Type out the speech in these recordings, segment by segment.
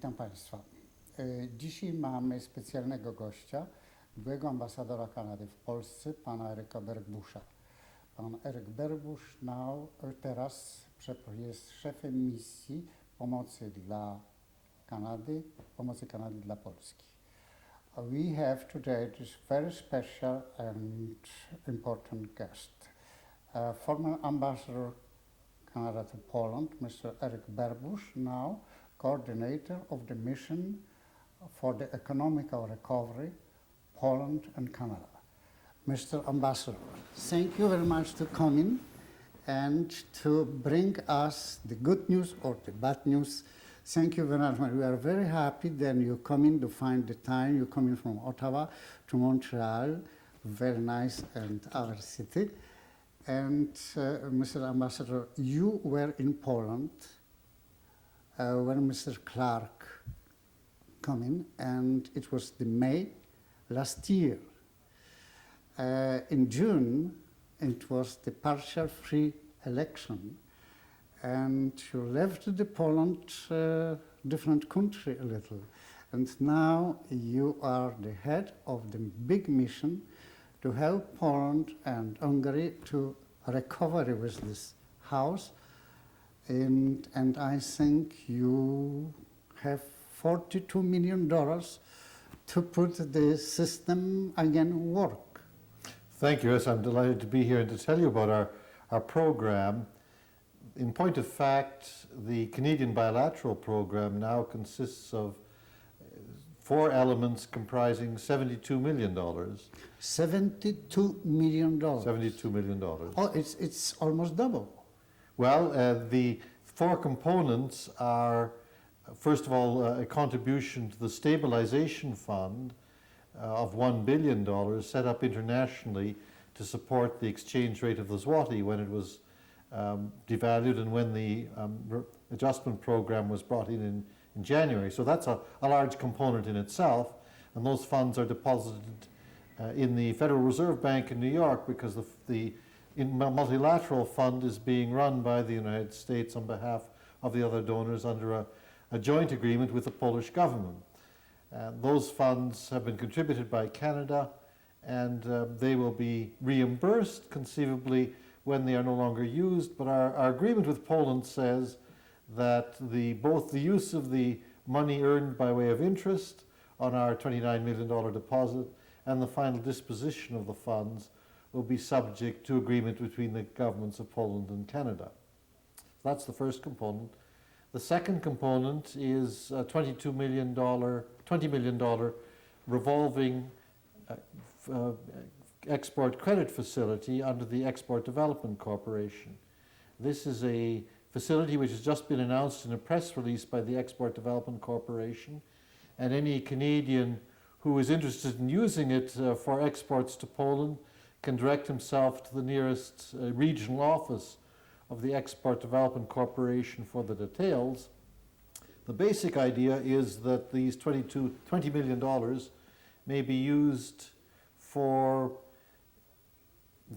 Witam Państwa. Dzisiaj mamy specjalnego gościa, byłego ambasadora Kanady w Polsce, pana Eryka Bergbuscha. Pan Eryk Bergbusch teraz jest szefem misji pomocy Kanady dla Polski. We have today this very special and important guest, former ambassador Canada to Poland, Mr. Eryk Bergbusch, now coordinator of the mission for the economical recovery, Poland and Canada. Mr. Ambassador, thank you very much to come in and to bring us the good news or the bad news. Thank you very much. We are very happy that you come in to find the time. You come in from Ottawa to Montreal, very nice and our city. And Mr. Ambassador, you were in Poland when Mr. Clark came in, and it was the May last year. In June, it was the partial free election, and you left the Poland different country a little, and now you are the head of the big mission to help Poland and Hungary to recover with this house, and I think you have $42 million to put the system again work. Thank you. Yes, I'm delighted to be here and to tell you about our program. In point of fact, the Canadian bilateral program now consists of 4 elements comprising $72 million. $72 million. $72 million. Oh, it's almost double. Well, the 4 components are, first of all, a contribution to the stabilization fund of $1 billion set up internationally to support the exchange rate of the zloty when it was devalued and when the adjustment program was brought in January. So that's a large component in itself, and those funds are deposited in the Federal Reserve Bank in New York because the multilateral fund is being run by the United States on behalf of the other donors under a joint agreement with the Polish government. Those funds have been contributed by Canada, and they will be reimbursed conceivably when they are no longer used, but our agreement with Poland says that both the use of the money earned by way of interest on our $29 million deposit and the final disposition of the funds will be subject to agreement between the governments of Poland and Canada. So that's the first component. The second component is a $20 million revolving export credit facility under the Export Development Corporation. This is a facility which has just been announced in a press release by the Export Development Corporation, and any Canadian who is interested in using it for exports to Poland can direct himself to the nearest regional office of the Export Development Corporation for the details. The basic idea is that these $20 million may be used for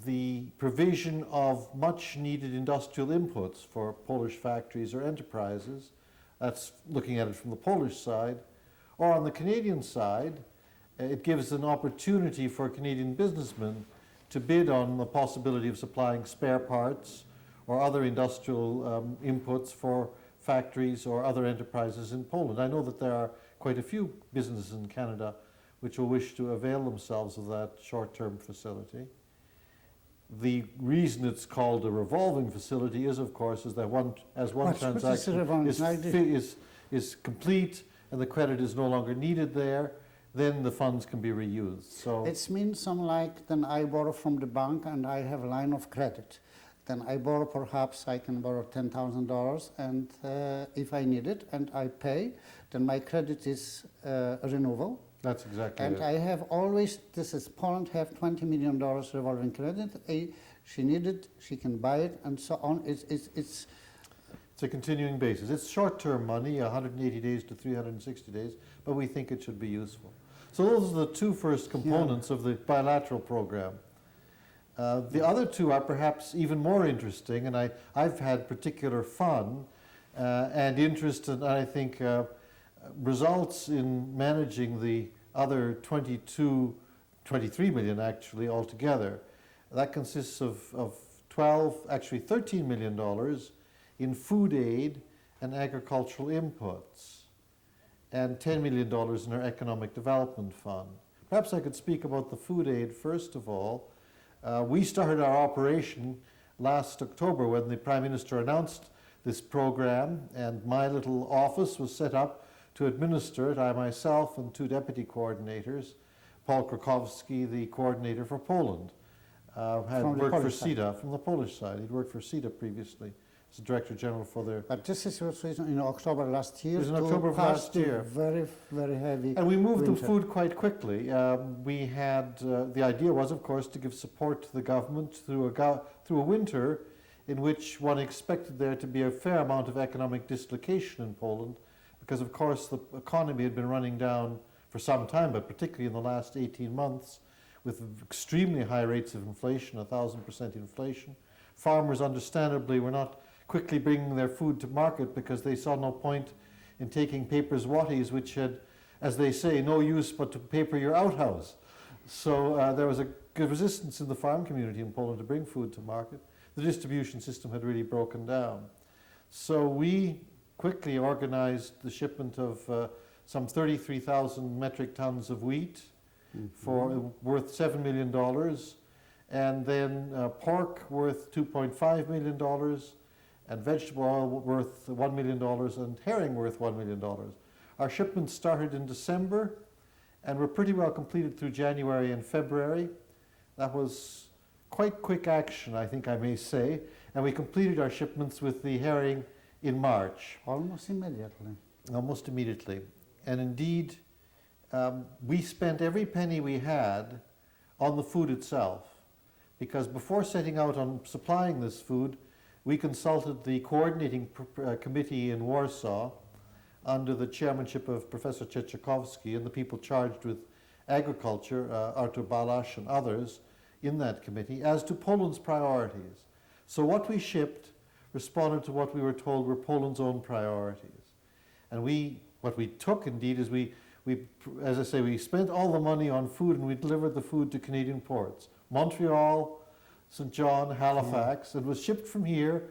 the provision of much needed industrial inputs for Polish factories or enterprises. That's looking at it from the Polish side. Or on the Canadian side, it gives an opportunity for Canadian businessmen to bid on the possibility of supplying spare parts or other industrial inputs for factories or other enterprises in Poland. I know that there are quite a few businesses in Canada which will wish to avail themselves of that short-term facility. The reason it's called a revolving facility is, of course, is that one transaction is complete and the credit is no longer needed there, then the funds can be reused. So it means something like, then I borrow from the bank and I have a line of credit. Then I borrow, perhaps I can borrow $10,000, and if I need it and I pay, then my credit is renewable. That's exactly and it. I have always, this is Poland have $20 million revolving credit. She need it, she can buy it, and so on. It's a continuing basis. It's short-term money, 180 days to 360 days, but we think it should be useful. So those are the 2 first components of the bilateral program. The other 2 are perhaps even more interesting, and I've had particular fun and interest, and I think results in managing the other 23 million actually altogether. That consists of 13 million dollars in food aid and agricultural inputs, and $10 million in our Economic Development Fund. Perhaps I could speak about the food aid first of all. We started our operation last October when the Prime Minister announced this program, and my little office was set up to administer it. I myself and two deputy coordinators, Paul Krakowski, the coordinator for Poland, had worked for CETA from the Polish side. He'd worked for CETA previously as Director General for their... But this is in October last year. It was in October of last year. Very, very heavy And we moved winter. the food quite quickly. We had, the idea was, of course, to give support to the government through a winter in which one expected there to be a fair amount of economic dislocation in Poland, because, of course, the economy had been running down for some time, but particularly in the last 18 months, with extremely high rates of inflation, 1,000% inflation. Farmers, understandably, were not quickly bringing their food to market because they saw no point in taking paper złotys, which had, as they say, no use but to paper your outhouse. So there was a good resistance in the farm community in Poland to bring food to market. The distribution system had really broken down. So we quickly organized the shipment of some 33,000 metric tons of wheat for worth $7 million, and then pork worth $2.5 million, and vegetable oil worth $1 million, and herring worth $1 million. Our shipments started in December and were pretty well completed through January and February. That was quite quick action, I think I may say, and we completed our shipments with the herring in March. Almost immediately. Almost immediately. And indeed, we spent every penny we had on the food itself, because before setting out on supplying this food, we consulted the coordinating committee in Warsaw under the chairmanship of Professor Czechiakowski and the people charged with agriculture, Artur Balasz and others in that committee, as to Poland's priorities. So what we shipped responded to what we were told were Poland's own priorities. And what we took indeed is we, as I say, we spent all the money on food and we delivered the food to Canadian ports. Montreal, St. John, Halifax. It was shipped from here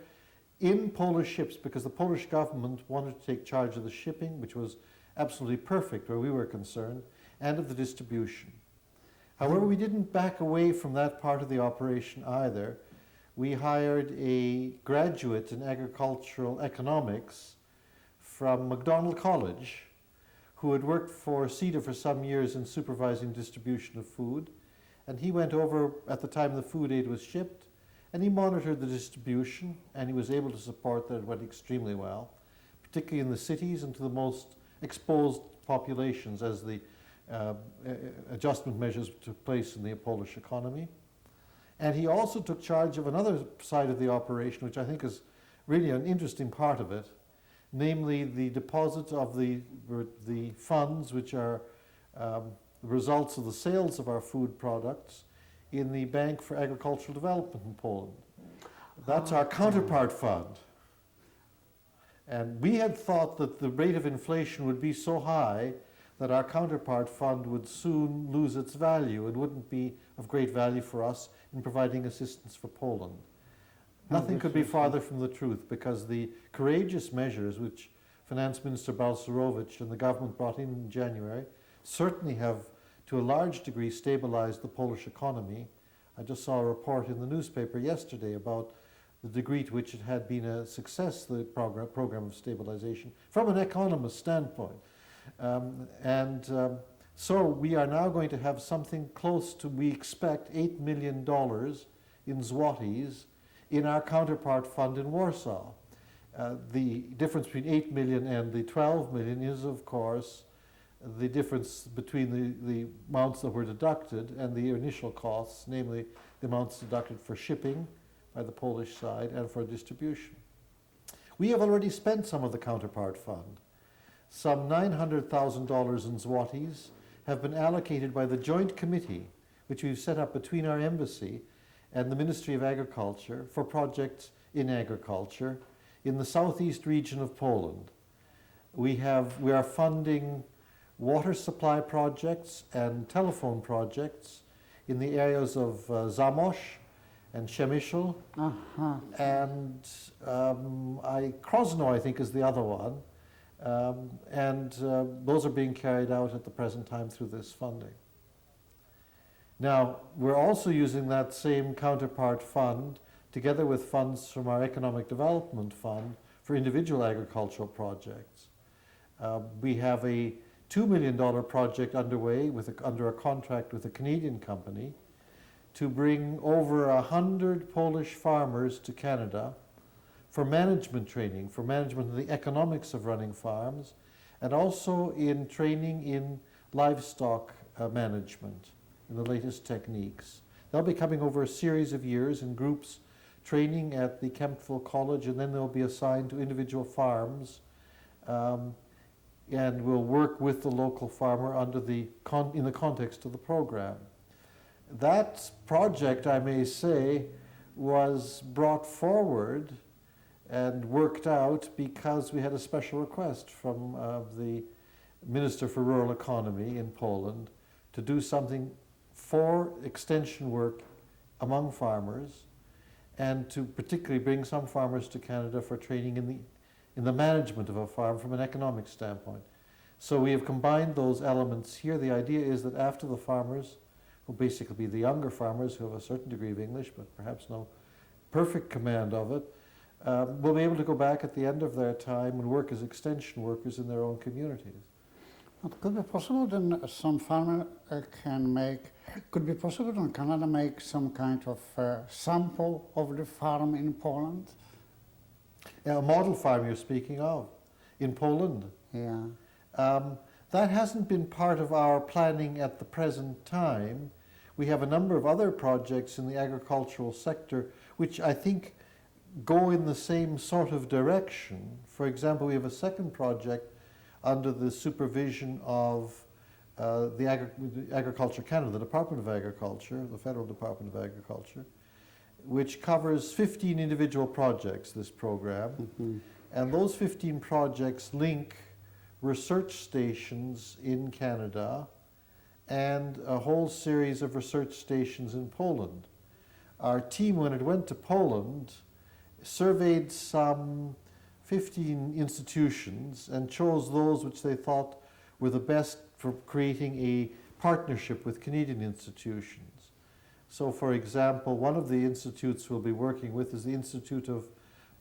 in Polish ships because the Polish government wanted to take charge of the shipping, which was absolutely perfect where we were concerned, and of the distribution. However, we didn't back away from that part of the operation either. We hired a graduate in agricultural economics from McDonald College who had worked for CETA for some years in supervising distribution of food. And he went over at the time the food aid was shipped, and he monitored the distribution, and he was able to support that it went extremely well, particularly in the cities and to the most exposed populations as the adjustment measures took place in the Polish economy. And he also took charge of another side of the operation, which I think is really an interesting part of it, namely the deposit of the funds which are the results of the sales of our food products in the Bank for Agricultural Development in Poland. That's our counterpart fund. And we had thought that the rate of inflation would be so high that our counterpart fund would soon lose its value and wouldn't be of great value for us in providing assistance for Poland. Nothing could be farther from the truth, because the courageous measures which Finance Minister Balcerowicz and the government brought in January certainly have, to a large degree, stabilized the Polish economy. I just saw a report in the newspaper yesterday about the degree to which it had been a success, the program of stabilization, from an economist standpoint. So we are now going to have something close to, we expect, $8 million in złotys in our counterpart fund in Warsaw. The difference between 8 million and the 12 million is, of course, the difference between the amounts that were deducted and the initial costs, namely the amounts deducted for shipping by the Polish side and for distribution. We have already spent some of the counterpart fund. Some $900,000 in złotys have been allocated by the joint committee, which we've set up between our embassy and the Ministry of Agriculture for projects in agriculture in the southeast region of Poland. We are funding water supply projects and telephone projects in the areas of Zamość and Przemysl, and Krosno, I think, is the other one. Those are being carried out at the present time through this funding. Now, we're also using that same counterpart fund together with funds from our Economic Development Fund for individual agricultural projects. We have a $2 million project underway under a contract with a Canadian company to bring over 100 Polish farmers to Canada for management training, for management of the economics of running farms, and also in training in livestock management, in the latest techniques. They'll be coming over a series of years in groups training at the Kemptville College, and then they'll be assigned to individual farms and will work with the local farmer in the context of the program. That project, I may say, was brought forward and worked out because we had a special request from the Minister for Rural Economy in Poland to do something for extension work among farmers, and to particularly bring some farmers to Canada for training in the management of a farm from an economic standpoint. So we have combined those elements here. The idea is that after the farmers, who basically be the younger farmers who have a certain degree of English, but perhaps no perfect command of it, will be able to go back at the end of their time and work as extension workers in their own communities. It could be possible then some farmer could be possible in Canada make some kind of sample of the farm in Poland? A model farm you're speaking of, in Poland. Yeah. That hasn't been part of our planning at the present time. We have a number of other projects in the agricultural sector which I think go in the same sort of direction. For example, we have a second project under the supervision of Agriculture Canada, the Department of Agriculture, the Federal Department of Agriculture, which covers 15 individual projects, this program. Mm-hmm. And those 15 projects link research stations in Canada and a whole series of research stations in Poland. Our team, when it went to Poland, surveyed some 15 institutions and chose those which they thought were the best for creating a partnership with Canadian institutions. So, for example, one of the institutes we'll be working with is the Institute of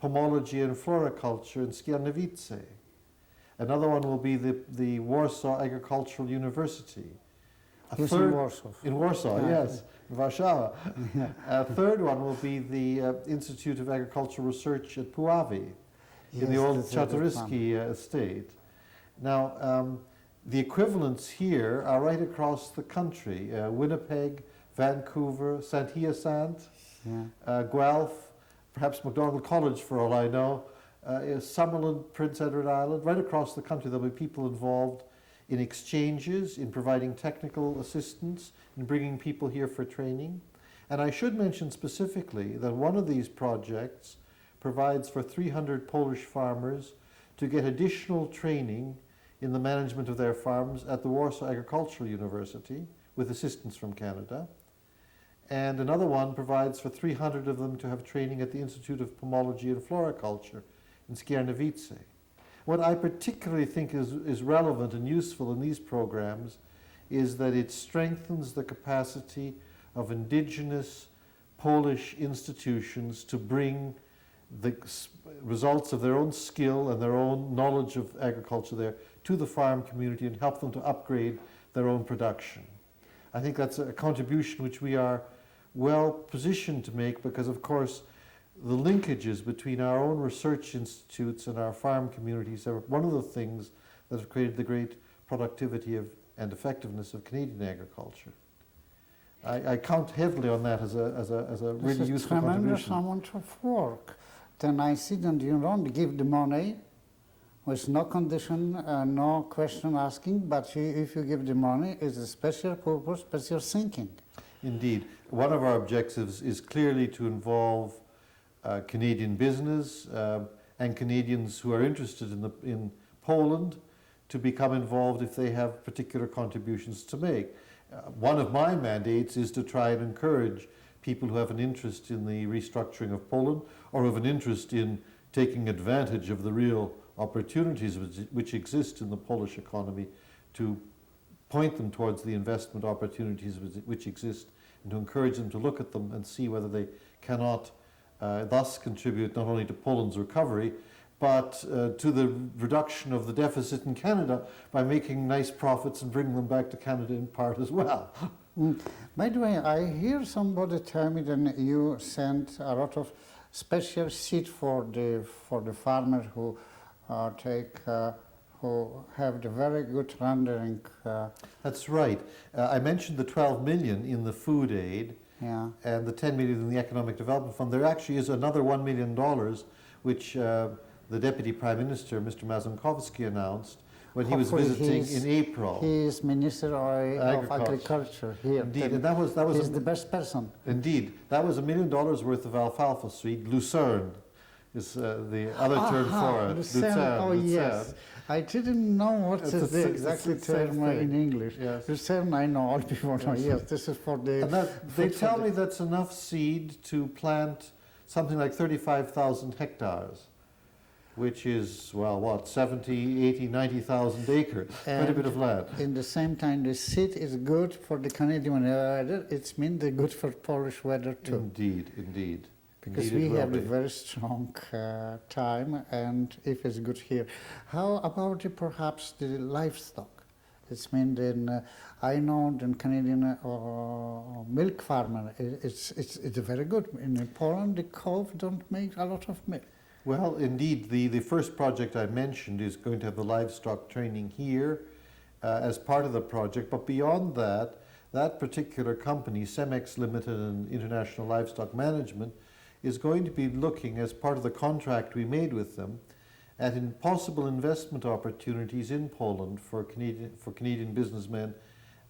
Pomology and Floriculture in Skierniewice. Another one will be the Warsaw Agricultural University. In Warsaw. In Warsaw, yeah. yes, in Warsaw. Yeah. A third one will be the Institute of Agricultural Research at Puławy, in the old Czartoryski estate. Now, the equivalents here are right across the country. Winnipeg, Vancouver, St. Hyacinthe, Yeah. Guelph, perhaps MacDonald College for all I know, Summerland, Prince Edward Island. Right across the country there'll be people involved in exchanges, in providing technical assistance, in bringing people here for training. And I should mention specifically that one of these projects provides for 300 Polish farmers to get additional training in the management of their farms at the Warsaw Agricultural University with assistance from Canada. And another one provides for 300 of them to have training at the Institute of Pomology and Floriculture in Skierniewice. What I particularly think is relevant and useful in these programs is that it strengthens the capacity of indigenous Polish institutions to bring the results of their own skill and their own knowledge of agriculture there to the farm community and help them to upgrade their own production. I think that's a contribution which we are well positioned to make because, of course, the linkages between our own research institutes and our farm communities are one of the things that have created the great productivity and effectiveness of Canadian agriculture. I count heavily on that as a really useful contribution. This is tremendous amount of work. Then I see that you don't give the money with no condition, no question asking, but if you give the money, it's a special purpose, special thinking. Indeed. One of our objectives is clearly to involve Canadian business and Canadians who are interested in Poland to become involved if they have particular contributions to make. One of my mandates is to try and encourage people who have an interest in the restructuring of Poland or have an interest in taking advantage of the real opportunities which exist in the Polish economy to point them towards the investment opportunities which exist and to encourage them to look at them and see whether they cannot thus contribute not only to Poland's recovery but to the reduction of the deficit in Canada by making nice profits and bringing them back to Canada in part as well. By the way, I hear somebody tell me that you sent a lot of special seed for the farmers who who have the very good rendering. That's right. I mentioned the 12 million in the food aid Yeah. and the 10 million in the Economic Development Fund. There actually is another $1 million which the Deputy Prime Minister, Mr. Mazankovsky, announced when he was visiting in April. He is Minister of Agriculture here. Indeed, and that was he's the best person. Indeed, that was $1 million worth of alfalfa seed. Lucerne is the other term for it. Lucerne. Oh Lucerne. Yes, I didn't know what is the exact term in English. Yes. Lucerne, I know. All people know. Yes, this is for the. And they tell me that's enough seed to plant something like 35,000 hectares. Which is, well, what, 70, 80, 90,000 acres, quite a bit of land. In the same time, the seed is good for the Canadian weather. It means they're good for Polish weather too. Indeed, indeed. Because we have a very strong time, and if it's good here. How about perhaps the livestock? It's mean then I know the Canadian milk farmer. It's very good. In Poland, the cow don't make a lot of milk. Well, indeed, the first project I mentioned is going to have the livestock training here as part of the project. But beyond that, that particular company, Cemex Limited and International Livestock Management, is going to be looking, as part of the contract we made with them, at possible investment opportunities in Poland for Canadian businessmen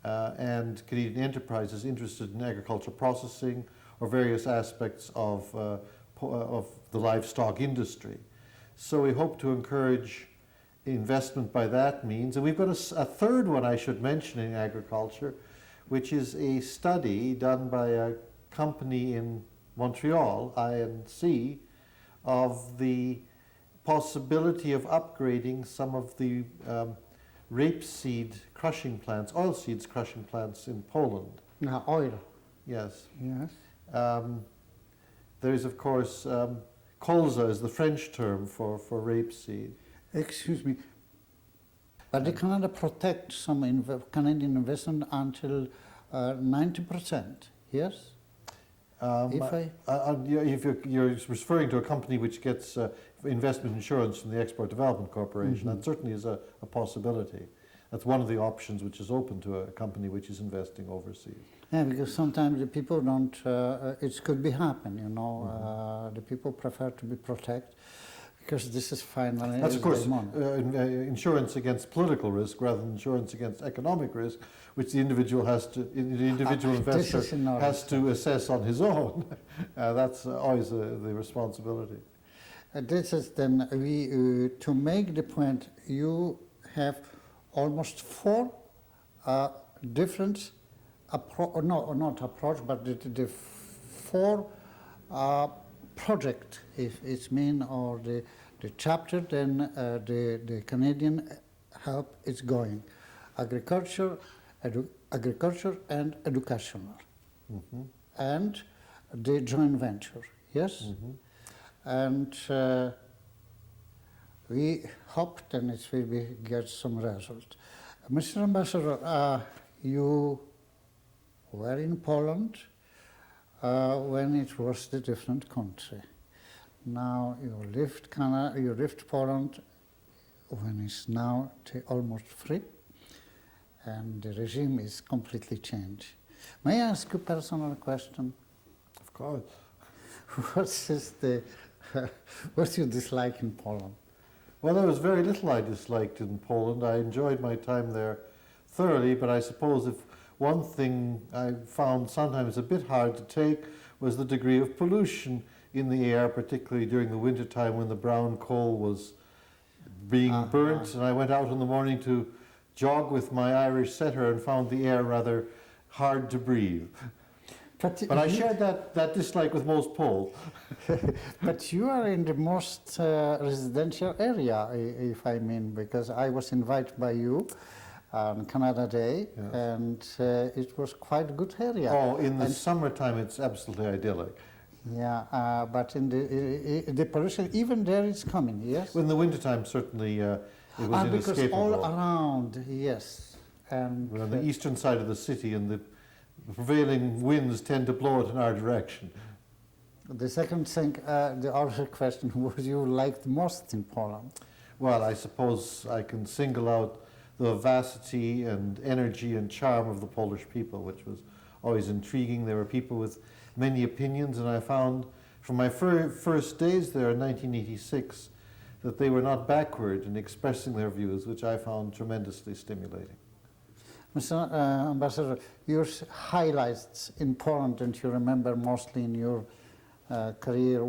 and Canadian enterprises interested in agricultural processing or various aspects of the livestock industry. So we hope to encourage investment by that means. And we've got a third one I should mention in agriculture, which is a study done by a company in Montreal, INC, of the possibility of upgrading some of the rapeseed crushing plants, oilseeds crushing plants in Poland. Oil. Yes. Yes. There is, of course, colza is the French term for rapeseed. Excuse me. But Canada protects some Canadian investment until 90%, yes? If you're referring to a company which gets investment insurance from the Export Development Corporation, that certainly is a possibility. That's one of the options which is open to a company which is investing overseas. Yeah, because sometimes the people don't, it could be happen, you know, the people prefer to be protected because this is finally That's of course money. Insurance against political risk rather than insurance against economic risk, which the individual investor has to assess on his own. That's always the responsibility. This is then, to make the point, you have almost 4 different not approach, but the 4 project, if it's mean, or the chapter, then the Canadian help is going. Agriculture and educational. And the joint venture, yes? And we hope then it will get some result. Mr. Ambassador, you were in Poland when it was the different country. Now you left Poland when it's now almost free, and the regime is completely changed. May I ask you a personal question? Of course. What you dislike in Poland? Well, there was very little I disliked in Poland. I enjoyed my time there thoroughly, but I suppose if one thing I found sometimes a bit hard to take was the degree of pollution in the air, particularly during the winter time when the brown coal was being burnt, and I went out in the morning to jog with my Irish setter and found the air rather hard to breathe. But I shared that dislike with most Poles. But you are in the most residential area, if I mean, because I was invited by you on Canada Day, Yes. and it was quite a good area. Oh, in the summertime it's absolutely idyllic. Yeah, but in the pollution, even there it's coming, yes? In the wintertime, certainly it was Because inescapable. all around, yes. And We're on the eastern side of the city, and the prevailing winds tend to blow it in our direction. the second thing, the other question, what you liked most in Poland? Well, I suppose I can single out the vivacity and energy and charm of the Polish people, which was always intriguing. There were people with many opinions, and I found from my first days there in 1986 that they were not backward in expressing their views, which I found tremendously stimulating. Mr. Ambassador, your highlights in Poland, and you remember mostly in your career,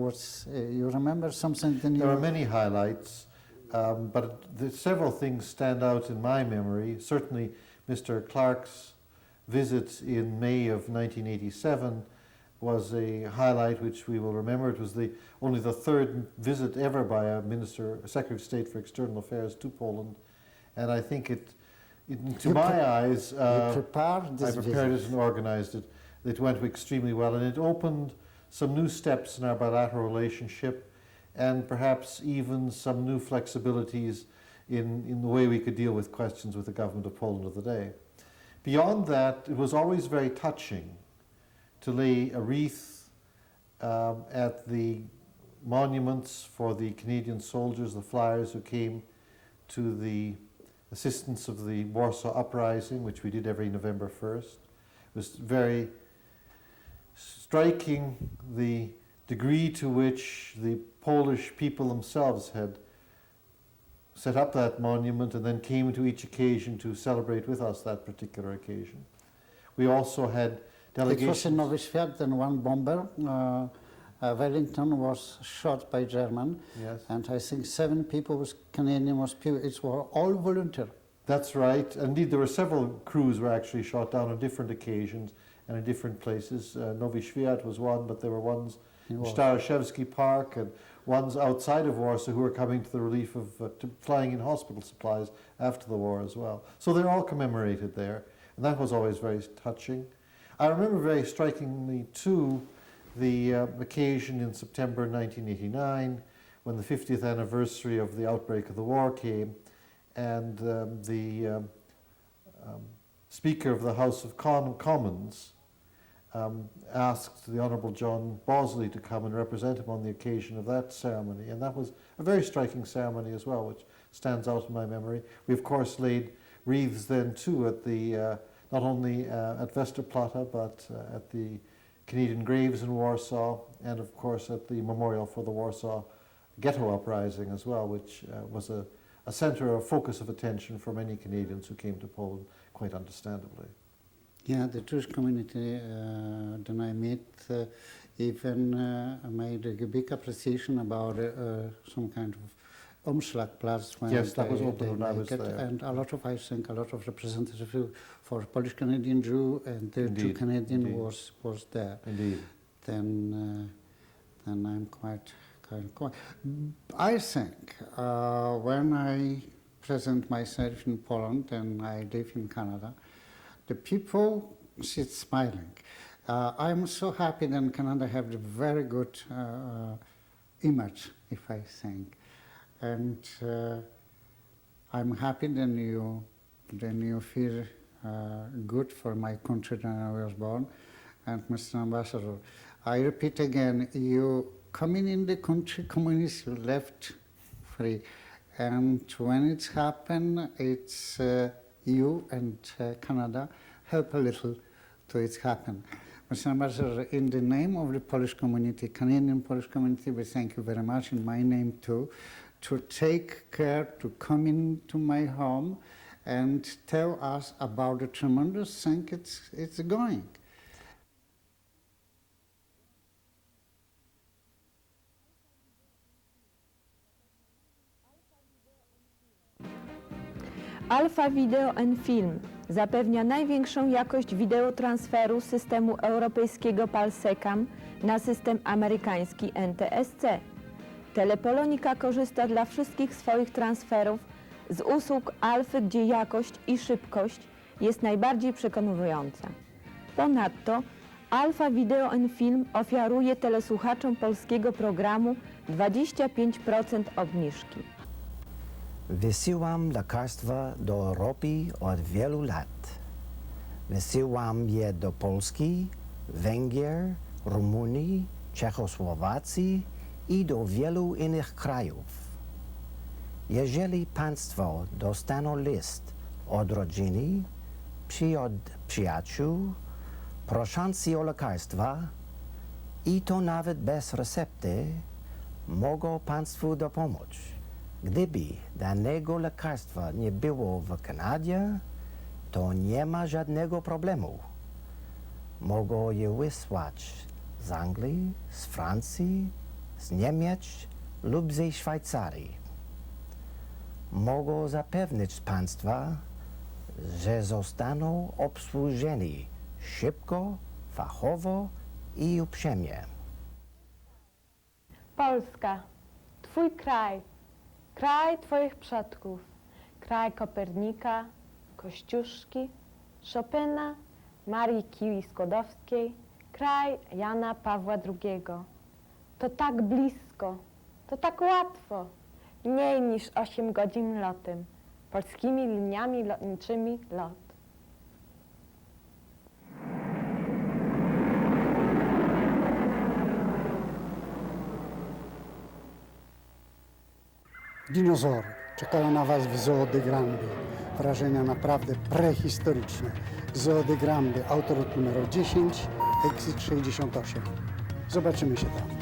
you remember something? There are many highlights, but several things stand out in my memory. Certainly Mr. Clark's visit in May of 1987 was a highlight which we will remember. It was only the third visit ever by a Secretary of State for External Affairs to Poland, and I think to my eyes, I prepared it and organized it. It went extremely well, and it opened some new steps in our bilateral relationship, and perhaps even some new flexibilities in the way we could deal with questions with the government of Poland of the day. Beyond that, it was always very touching to lay a wreath at the monuments for the Canadian soldiers, the flyers who came to the assistance of the Warsaw Uprising, which we did every November 1st. It was very striking the degree to which the Polish people themselves had set up that monument and then came to each occasion to celebrate with us that particular occasion. We also had delegations. It was in Nowy Świat, and one bomber, Wellington, was shot by German. Yes. And I think 7 people was Canadian, it were all volunteer. That's right. Indeed, there were several crews were actually shot down on different occasions and in different places. Nowy Świat was one, but there were ones in Staraszewski Park and ones outside of Warsaw who were coming to the relief of flying in hospital supplies after the war as well. So they're all commemorated there, and that was always very touching. I remember very strikingly too the occasion in September 1989 when the 50th anniversary of the outbreak of the war came, and the Speaker of the House of Commons asked the Honourable John Bosley to come and represent him on the occasion of that ceremony, and that was a very striking ceremony as well, which stands out in my memory. We of course laid wreaths then too at the not only at Westerplatte but at the Canadian graves in Warsaw, and of course at the memorial for the Warsaw Ghetto Uprising as well, which was a centre of focus of attention for many Canadians who came to Poland, quite understandably. Yeah, the Jewish community that I met even made a big appreciation about some kind of Umschlagplatz. Yes, that was open when I was there. And a lot of, I think, a lot of representatives for Polish Canadian Jew and the Jew Canadian was there. Indeed. Then I'm quite. I think when I present myself in Poland and I live in Canada, the people sit smiling. I'm so happy that Canada have a very good image, if I think. And I'm happy that you feel good for my country that I was born. And Mr. Ambassador, I repeat again, you coming in the country communist, you left free. And when it's happened, it's you and Canada help a little to it happen. Mr. Ambassador, in the name of the Polish community, Canadian Polish community, we thank you very much, in my name too, to take care to come into my home and tell us about the tremendous thing it's going. Alpha Video and Film zapewnia największą jakość wideotransferu z systemu europejskiego PALSECAM na system amerykański NTSC. TELE POLONICA korzysta dla wszystkich swoich transferów z usług Alfy, gdzie jakość i szybkość jest najbardziej przekonująca. Ponadto Alpha Video and Film oferuje telesłuchaczom polskiego programu 25% obniżki. Wysyłam lekarstwa do Europy od wielu lat. Wysyłam je do Polski, Węgier, Rumunii, Czechosłowacji i do wielu innych krajów. Jeżeli Państwo dostaną list od rodziny, od przyjaciół, proszący o lekarstwa, i to nawet bez recepty, mogą Państwu dopomóc. Gdyby danego lekarstwa nie było w Kanadzie, to nie ma żadnego problemu. Mogą je wysłać z Anglii, z Francji, z Niemiec lub ze Szwajcarii. Mogą zapewnić Państwa, że zostaną obsłużeni szybko, fachowo i uprzejmie. Polska, Twój kraj, kraj Twoich przodków, kraj Kopernika, Kościuszki, Chopina, Marii Curie-Skłodowskiej, kraj Jana Pawła II. To tak blisko, to tak łatwo, mniej niż 8 godzin lotem, polskimi liniami lotniczymi LOT. Dinozaury czekają na Was w Zoo de Granby. Wrażenia naprawdę prehistoryczne. Zoo de Granby, autor numer 10, exit 68. Zobaczymy się tam.